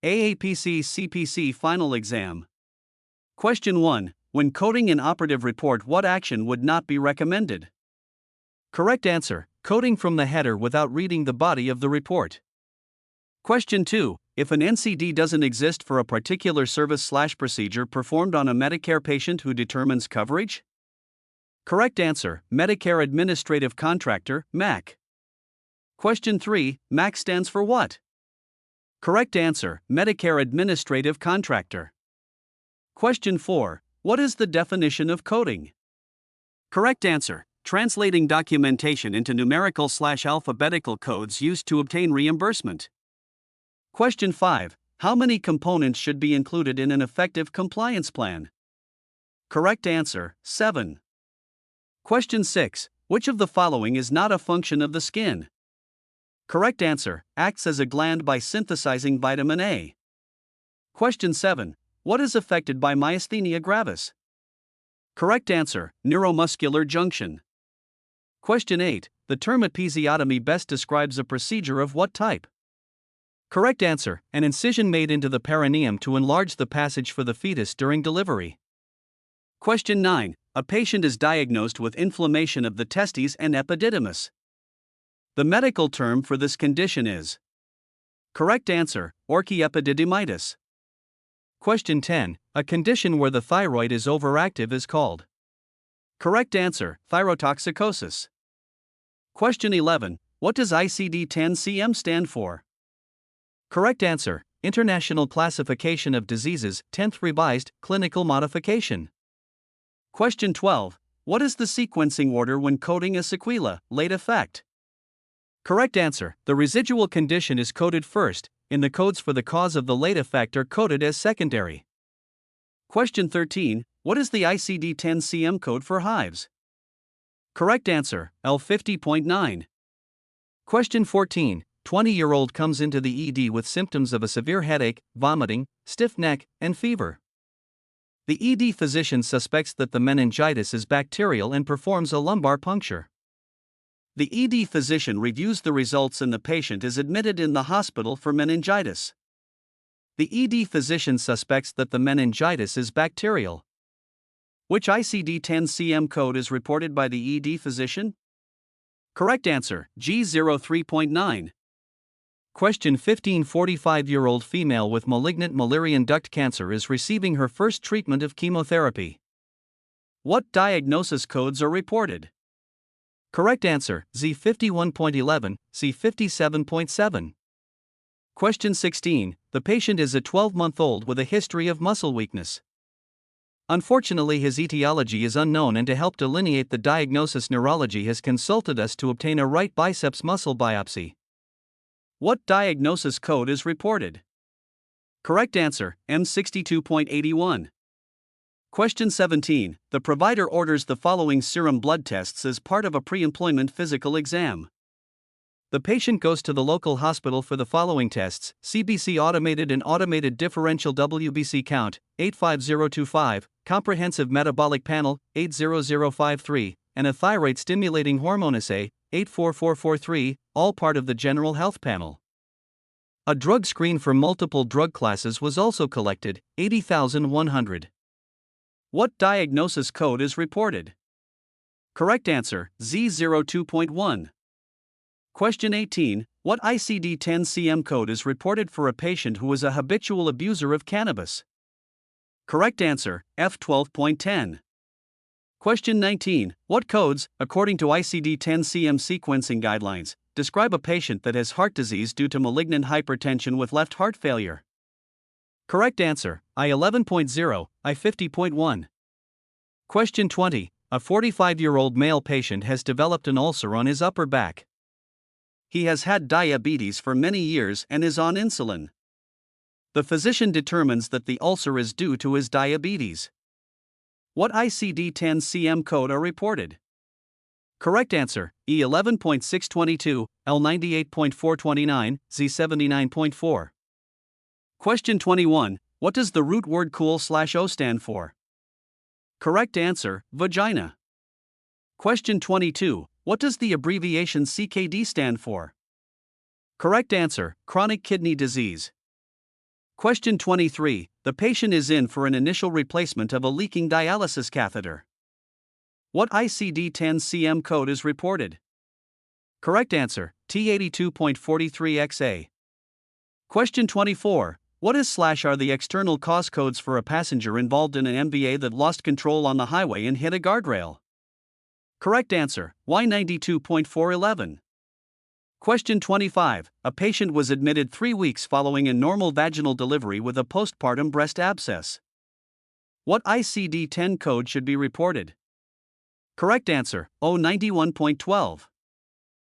Aapc Cpc Final Exam. Question 1. When coding an operative report, what action would not be recommended? Correct answer: coding from the header without reading the body of the report. Question 2. If an NCD doesn't exist for a particular service/procedure performed on a Medicare patient, who determines coverage? Correct answer: Medicare Administrative Contractor, MAC. Question 3. MAC stands for what? Correct answer: Medicare Administrative Contractor. Question 4. What is the definition of coding? Correct answer: translating documentation into numerical/alphabetical codes used to obtain reimbursement. Question 5. How many components should be included in an effective compliance plan? Correct answer: 7. Question 6. Which of the following is not a function of the skin? Correct answer: acts as a gland by synthesizing vitamin A. Question 7. What is affected by myasthenia gravis? Correct answer: neuromuscular junction. Question 8. The term episiotomy best describes a procedure of what type? Correct answer: an incision made into the perineum to enlarge the passage for the fetus during delivery. Question 9. A patient is diagnosed with inflammation of the testes and epididymis. The medical term for this condition is? Correct answer: orchiepididymitis. Question 10. A condition where the thyroid is overactive is called? Correct answer: thyrotoxicosis. Question 11. What does ICD-10-CM stand for? Correct answer: International Classification of Diseases, 10th Revised, Clinical Modification. Question 12. What is the sequencing order when coding a sequela, late effect? Correct answer: the residual condition is coded first, in the codes for the cause of the late effect are coded as secondary. Question 13. What is the ICD-10-CM code for hives? Correct answer: L50.9. Question 14. 20-year-old comes into the ED with symptoms of a severe headache, vomiting, stiff neck, and fever. The ED physician suspects that the meningitis is bacterial and performs a lumbar puncture. The ED physician reviews the results and the patient is admitted in the hospital for meningitis. The ED physician suspects that the meningitis is bacterial. Which ICD-10-CM code is reported by the ED physician? Correct answer: G03.9. Question 15. 45-year-old female with malignant Müllerian duct cancer is receiving her first treatment of chemotherapy. What diagnosis codes are reported? Correct answer: Z51.11, C57.7. Question 16. The patient is a 12-month-old with a history of muscle weakness. Unfortunately, his etiology is unknown, and to help delineate the diagnosis, neurology has consulted us to obtain a right biceps muscle biopsy. What diagnosis code is reported? Correct answer: M62.81. Question 17. The provider orders the following serum blood tests as part of a pre-employment physical exam. The patient goes to the local hospital for the following tests: CBC automated and automated differential WBC count, 85025, comprehensive metabolic panel, 80053, and a thyroid stimulating hormone assay, 84443, all part of the general health panel. A drug screen for multiple drug classes was also collected, 80,100. What diagnosis code is reported? Correct answer: Z02.1. Question 18. What ICD-10-CM code is reported for a patient who is a habitual abuser of cannabis? Correct answer: F12.10. Question 19. What codes, according to ICD-10-CM sequencing guidelines, describe a patient that has heart disease due to malignant hypertension with left heart failure? Correct answer: I11.0, I50.1. Question 20. A 45-year-old male patient has developed an ulcer on his upper back. He has had diabetes for many years and is on insulin. The physician determines that the ulcer is due to his diabetes. What ICD-10-CM code are reported? Correct answer: E11.622, L98.429, Z79.4. Question 21. What does the root word cool/o stand for? Correct answer: vagina. Question 22. What does the abbreviation CKD stand for? Correct answer: chronic kidney disease. Question 23. The patient is in for an initial replacement of a leaking dialysis catheter. What ICD-10-CM code is reported? Correct answer, T82.43XA. Question 24. What is / are the external cause codes for a passenger involved in an MVA that lost control on the highway and hit a guardrail? Correct answer, Y92.411. Question 25. A patient was admitted 3 weeks following a normal vaginal delivery with a postpartum breast abscess. What ICD-10 code should be reported? Correct answer, O91.12.